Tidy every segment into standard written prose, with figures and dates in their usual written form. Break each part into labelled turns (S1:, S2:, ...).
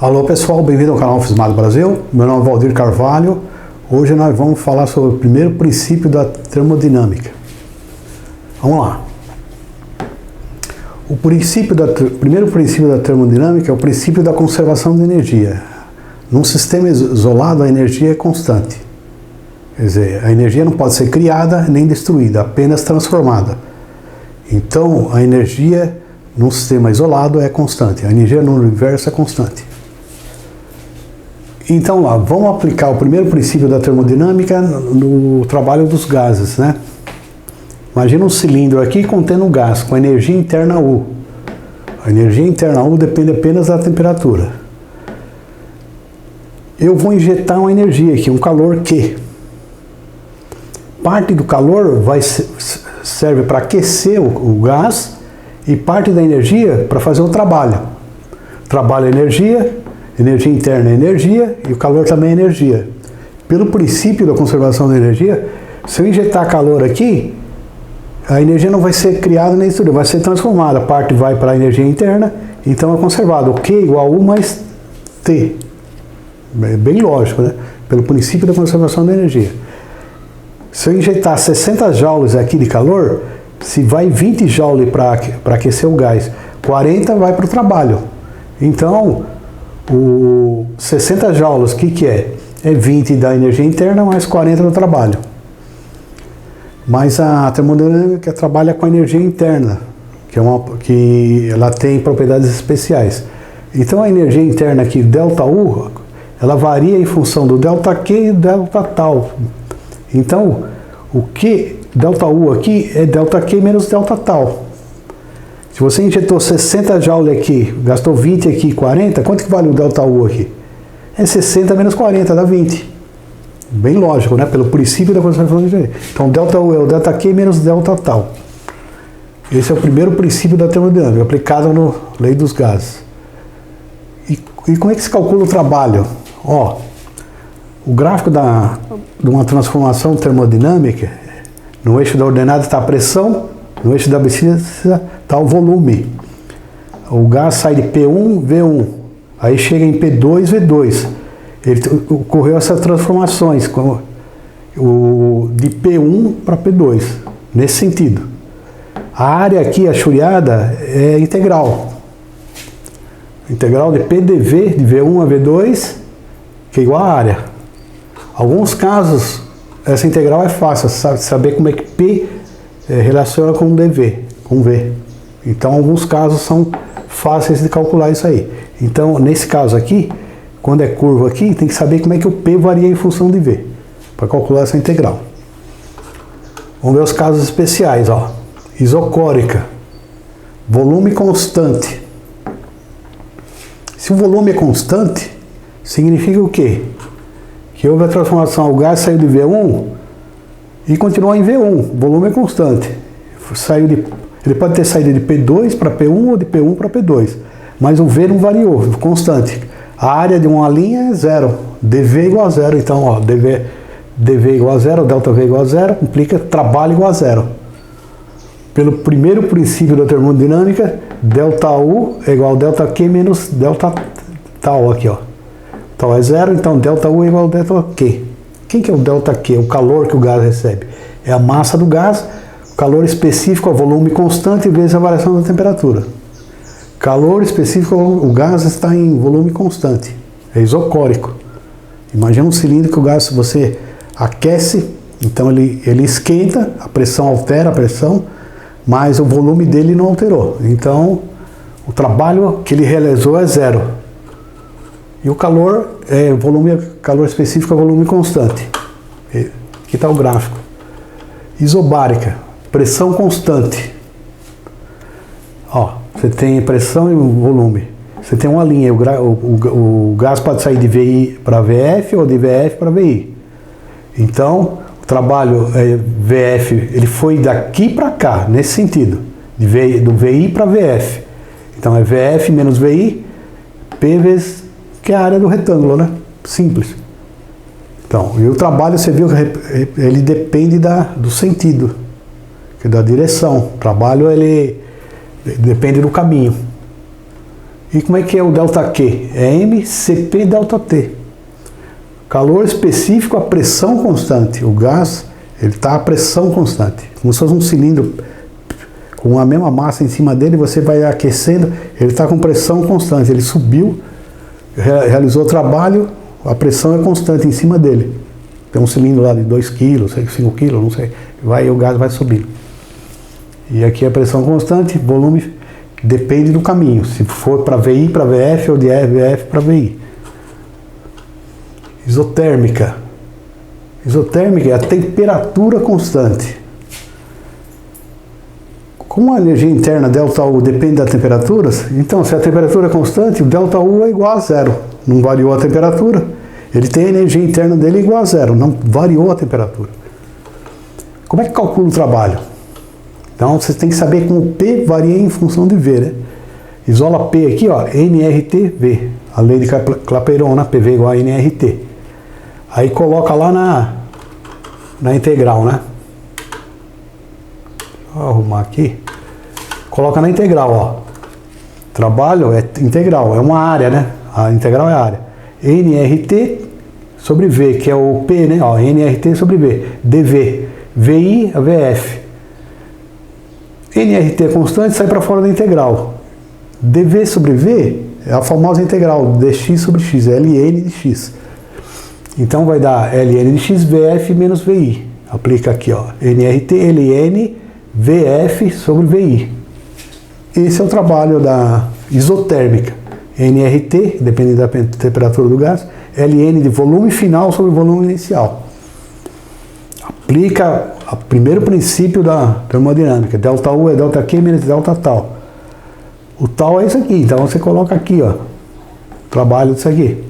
S1: Alô pessoal, bem-vindo ao canal Fismado Brasil. Meu nome é Valdir Carvalho. Hoje nós vamos falar sobre o primeiro princípio da termodinâmica. Vamos lá. O primeiro princípio da termodinâmica é o princípio da conservação de energia. Num sistema isolado, a energia é constante. Quer dizer, a energia não pode ser criada nem destruída, apenas transformada. Então, a energia num sistema isolado é constante. A energia no universo é constante. Então lá, vamos aplicar o primeiro princípio da termodinâmica no trabalho dos gases, né? Imagina um cilindro aqui contendo gás com energia interna U. A energia interna U depende apenas da temperatura. Eu vou injetar uma energia aqui, um calor Q. Parte do calor serve para aquecer o gás e parte da energia para fazer o trabalho. Trabalho é energia interna é energia e o calor também é energia. Pelo princípio da conservação da energia, se eu injetar calor aqui, a energia não vai ser criada nem destruída, vai ser transformada. A parte vai para a energia interna, então é conservado. O Q igual a U mais T. É bem lógico, né? Pelo princípio da conservação da energia. Se eu injetar 60 joules aqui de calor, se vai 20 joules para aquecer o gás, 40 vai para o trabalho. Então, o 60 joules, o que é? É 20 da energia interna mais 40 do trabalho. Mas a termodinâmica trabalha com a energia interna, que ela tem propriedades especiais. Então a energia interna aqui, ΔU, ela varia em função do ΔQ e ΔT. Então, o Q, ΔU aqui é ΔQ menos ΔT. Se você injetou 60 joules aqui, gastou 20 aqui, 40, quanto que vale o ΔU aqui? É 60 menos 40, dá 20. Bem lógico, né? Pelo princípio da conservação de energia. Então, ΔU é o ΔQ menos ΔT. Esse é o primeiro princípio da termodinâmica, aplicado na lei dos gases. E como é que se calcula o trabalho? Ó, o gráfico de uma transformação termodinâmica, no eixo da ordenada está a pressão, no eixo da abscissa está o volume. O gás sai de P1, V1, aí chega em P2, V2. Ocorreu essas transformações de P1 para P2, nesse sentido. A área aqui achuriada é integral. Integral de PdV, de V1 a V2, que é igual à área. Alguns casos, essa integral é fácil, saber como é que P relaciona com dV, com V. Então, alguns casos são fáceis de calcular isso aí. Então, nesse caso aqui, quando é curva aqui, tem que saber como é que o P varia em função de V, para calcular essa integral. Vamos ver os casos especiais, ó. Isocórica, volume constante. Se o volume é constante, significa o quê? Que houve a transformação, o gás saiu de V1 e continuou em V1, volume é constante. Ele pode ter saído de P2 para P1 ou de P1 para P2, mas o V não variou, constante. A área de uma linha é zero, dV igual a zero, então ó, dV igual a zero, ΔV igual a zero, implica trabalho igual a zero. Pelo primeiro princípio da termodinâmica, ΔU é igual a ΔQ menos ΔT aqui, ó. Tal é zero, então ΔU é igual a ΔQ. Quem que é o ΔQ? O calor que o gás recebe. É a massa do gás, o calor específico a volume constante vezes a variação da temperatura. Calor específico, o gás está em volume constante. É isocórico. Imagina um cilindro que o gás você aquece, então ele esquenta, a pressão altera a pressão, mas o volume dele não alterou. Então, o trabalho que ele realizou é zero. E o calor calor específico é volume constante. Aqui está o gráfico. Isobárica, pressão constante. Ó, você tem pressão e volume. Você tem uma linha, o gás pode sair de VI para VF ou de VF para VI. Então, o trabalho VF, ele foi daqui para cá, nesse sentido, do VI para VF. Então, é VF menos VI, P vezes que é a área do retângulo, né? Simples. Então, e o trabalho, você viu, ele depende do sentido, da direção. O trabalho, ele depende do caminho. E como é que é o ΔQ? É mCp ΔT. Calor específico a pressão constante. O gás, ele está a pressão constante. Como se fosse um cilindro com a mesma massa em cima dele, você vai aquecendo, ele está com pressão constante. Ele subiu, realizou o trabalho, a pressão é constante em cima dele. Tem um cilindro lá de 2 kg, 5 kg, não sei. O gás vai subindo. E aqui a pressão constante, volume depende do caminho. Se for para VI para VF ou de VF para VI. Isotérmica. Isotérmica é a temperatura constante. Como a energia interna ΔU depende da temperatura, então se a temperatura é constante, o ΔU é igual a zero. Não variou a temperatura. Ele tem a energia interna dele igual a zero, não variou a temperatura. Como é que calcula o trabalho? Então você tem que saber como o P varia em função de V, né? Isola P aqui, ó, nRT-V. A lei de Clapeyron, né? PV igual a nRT. Aí coloca lá na integral, né? Vou arrumar aqui. Coloca na integral, ó. Trabalho é integral, é uma área, né? A integral é a área. nRT sobre V, que é o P, né? Ó, nRT sobre V. dV. VI a VF. nRT é constante, sai para fora da integral. dV sobre V é a famosa integral dx sobre x, ln de x. Então vai dar ln de x, VF menos VI. Aplica aqui, ó, nRT, ln, VF sobre VI. Esse é o trabalho da isotérmica. nRT, dependendo da temperatura do gás, ln de volume final sobre volume inicial. Aplica o primeiro princípio da termodinâmica. ΔU é ΔQ menos ΔT tal. O tal é isso aqui, então você coloca aqui, ó, o trabalho disso aqui.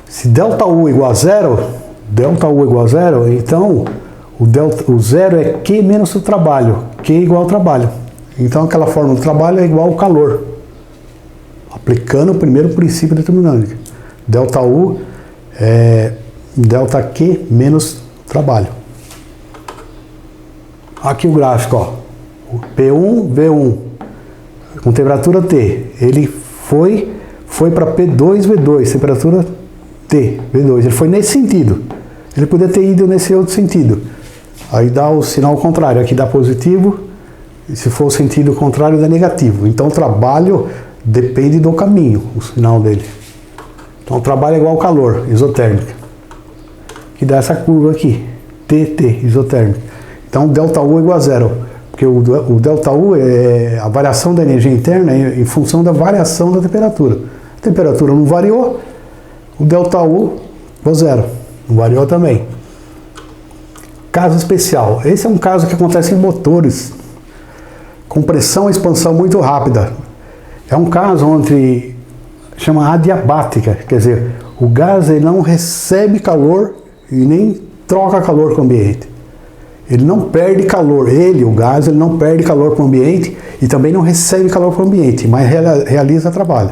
S1: Se ΔU igual a zero, então o zero é Q menos o trabalho. Q igual ao trabalho. Então aquela fórmula do trabalho é igual ao calor. Aplicando o primeiro princípio da termodinâmica. ΔU é ΔQ menos trabalho. Aqui o gráfico, ó. O P1, V1, com temperatura T. Ele foi para P2, V2, temperatura T, V2. Ele foi nesse sentido. Ele poderia ter ido nesse outro sentido. Aí dá o sinal contrário. Aqui dá positivo. E se for o sentido contrário, dá negativo. Então o trabalho depende do caminho, o sinal dele. Então o trabalho é igual ao calor, isotérmica. Que dá essa curva aqui, TT, isotérmica. Então ΔU é igual a zero, porque o ΔU é a variação da energia interna em função da variação da temperatura. A temperatura não variou, o ΔU igual a zero, não variou também. Caso especial, esse é um caso que acontece em motores, com pressão e expansão muito rápida. É um caso onde chama adiabática, quer dizer, o gás ele não recebe calor e nem troca calor com o ambiente. Ele não perde calor, o gás, ele não perde calor para o ambiente e também não recebe calor para o ambiente, mas realiza trabalho.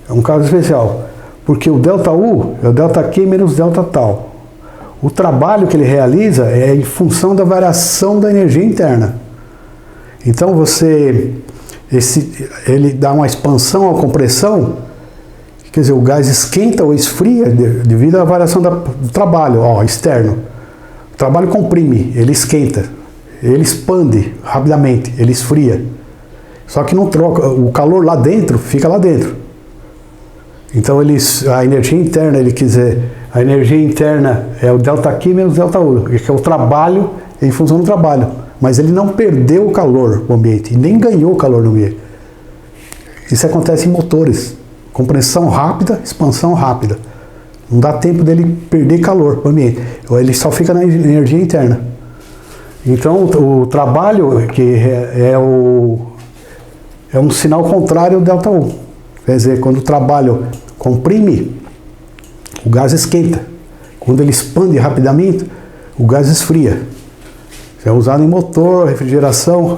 S1: É um caso especial, porque o ΔU é o ΔQ menos ΔT tal. O trabalho que ele realiza é em função da variação da energia interna. Então ele dá uma expansão ou compressão, quer dizer, o gás esquenta ou esfria devido à variação do trabalho, ó, externo. O trabalho comprime, ele esquenta, ele expande rapidamente, ele esfria. Só que não troca, o calor lá dentro fica lá dentro. Então a energia interna, a energia interna é o ΔQ menos ΔU, que é o trabalho em função do trabalho. Mas ele não perdeu o calor no ambiente, e nem ganhou calor no ambiente. Isso acontece em motores, compressão rápida, expansão rápida. Não dá tempo dele perder calor no ambiente, ele só fica na energia interna. Então o trabalho que é um sinal contrário ao ΔU. Quer dizer, quando o trabalho comprime, o gás esquenta. Quando ele expande rapidamente, o gás esfria. É usado em motor, refrigeração.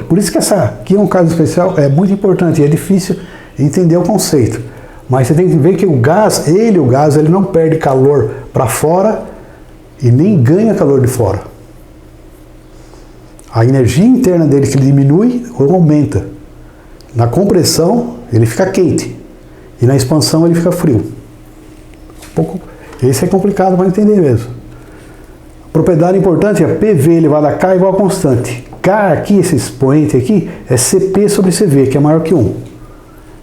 S1: Por isso que essa aqui é um caso especial, é muito importante. É difícil entender o conceito. Mas você tem que ver que o gás, ele não perde calor para fora e nem ganha calor de fora. A energia interna dele que diminui ou aumenta. Na compressão ele fica quente e na expansão ele fica frio. Esse é complicado para entender mesmo. Propriedade importante é PV elevado a K igual a constante. K aqui, esse expoente aqui, é CP sobre CV, que é maior que 1.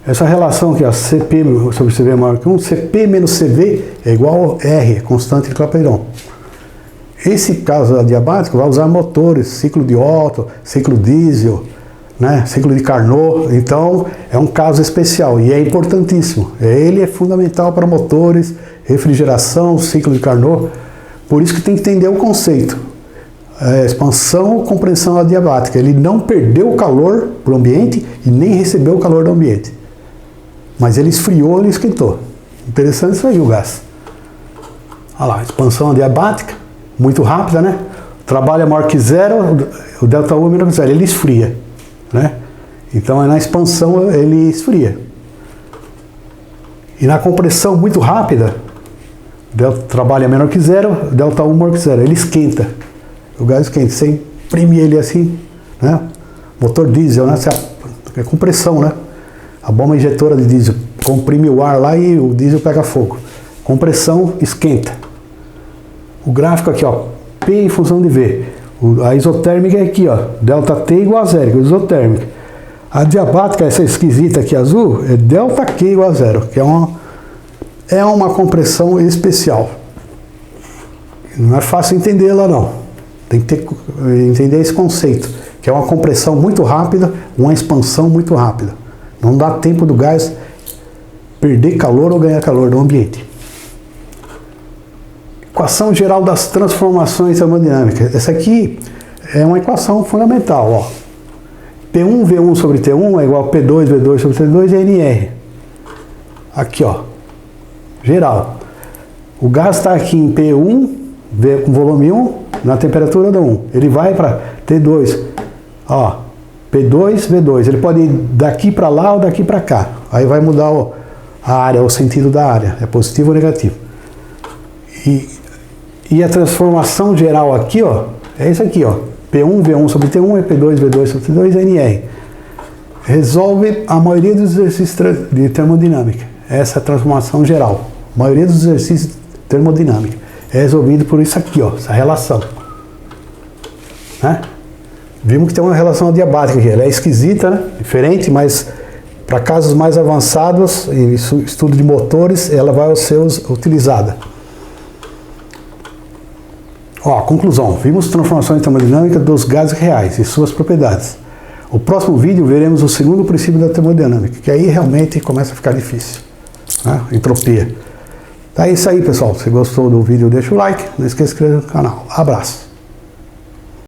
S1: Essa relação aqui, ó, CP sobre CV é maior que 1, CP menos CV é igual a R, constante de Clapeyron. Esse caso adiabático vai usar motores, ciclo de Otto, ciclo diesel, né, ciclo de Carnot. Então é um caso especial e é importantíssimo. Ele é fundamental para motores, refrigeração, ciclo de Carnot. Por isso que tem que entender o conceito. Expansão ou compressão adiabática. Ele não perdeu o calor para o ambiente e nem recebeu o calor do ambiente. Mas ele esfriou, ele esquentou. Interessante isso aí, o gás. Olha lá, expansão adiabática, muito rápida, né? Trabalho é maior que zero, o ΔU é menor que zero, ele esfria, né? Então na expansão ele esfria. E na compressão muito rápida, trabalho é menor que zero, ΔU maior que zero, ele esquenta. O gás esquenta, você imprime ele assim, né? Motor diesel, né? É compressão, né? A bomba injetora de diesel comprime o ar lá e o diesel pega fogo. Compressão, esquenta. O gráfico aqui, ó, P em função de V. A isotérmica é aqui, ó, ΔT igual a zero, que é isotérmica. A adiabática, essa esquisita aqui azul, é ΔQ igual a zero, que é uma compressão especial. Não é fácil entendê-la, não. Tem que entender esse conceito, que é uma compressão muito rápida, uma expansão muito rápida. Não dá tempo do gás perder calor ou ganhar calor do ambiente. Equação geral das transformações termodinâmicas. Essa aqui é uma equação fundamental. Ó. P1 V1 sobre T1 é igual a P2 V2 sobre T2 e NR. Aqui, ó. Geral. O gás está aqui em P1, com volume 1, na temperatura do 1. Ele vai para T2. Ó. P2, V2, ele pode ir daqui para lá ou daqui para cá. Aí vai mudar a área, o sentido da área, é positivo ou negativo. E a transformação geral aqui, ó, é isso aqui, ó. P1, V1 sobre T1 é P2, V2 sobre T2 é NR. Resolve a maioria dos exercícios de termodinâmica. Essa é a transformação geral. A maioria dos exercícios de termodinâmica é resolvido por isso aqui, ó, essa relação. Né? Vimos que tem uma relação adiabática aqui, ela é esquisita, né? Diferente, mas para casos mais avançados, em estudo de motores, ela vai ser utilizada. Ó, conclusão, vimos transformações termodinâmicas dos gases reais e suas propriedades. No próximo vídeo veremos o segundo princípio da termodinâmica, que aí realmente começa a ficar difícil, né? Entropia. Tá, é isso aí, pessoal. Se gostou do vídeo, deixa o like, não esqueça de se inscrever no canal. Abraço.